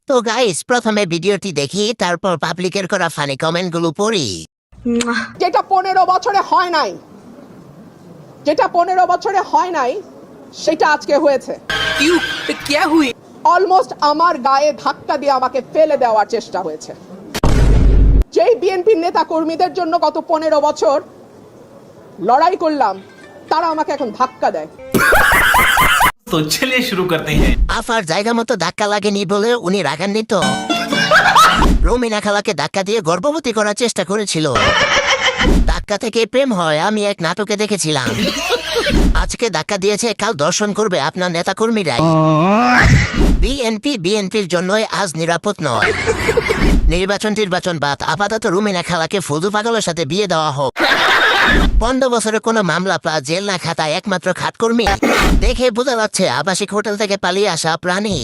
তো গাইস, প্রথমে ভিডিওটি দেখি, তারপর পাবলিকের করা ফানি কমেন্টগুলো পড়ি। যেটা 15 বছরে হয় নাই, যেটা 15 বছরে হয় নাই সেটা আজকে হয়েছে। क्यों क्या हुई? অলমোস্ট আমার গায়ে ধাক্কা দিয়ে আমাকে ফেলে দেওয়ার চেষ্টা হয়েছে। যেই বিএনপির নেতা কর্মীদের জন্য গত 15 বছর লড়াই করলাম, তারা আমাকে এখন ধাক্কা দেয়। तो चलिए शुरू करते हैं। আফার জায়গা মতো ধাক্কা লাগেনি বলে উনি রাগান্বিত। রুমিনা খালাকে ধাক্কা দিয়ে গর্ভবতী করার চেষ্টা করেছিল। ধাক্কা থেকে প্রেম হয়, আমি এক নাটকে দেখেছিলাম। আজকে ধাক্কা দিয়েছে, কাল দর্শন করবে আপনার নেতাকর্মীরাই। বিএনপির জন্যই আজ নিরাপদ নয়। নির্বাচন বাদ, আপাতত রুমিনা খালাকে ফুদু পাগলের সাথে বিয়ে দেওয়া হোক। 15 বছরে কোনো মামলা প্লাস জেল না খাতায় একমাত্র খাটকর্মী। দেখে বোঝা যাচ্ছে আবাসিক হোটেল থেকে পালিয়ে আসা প্রাণী।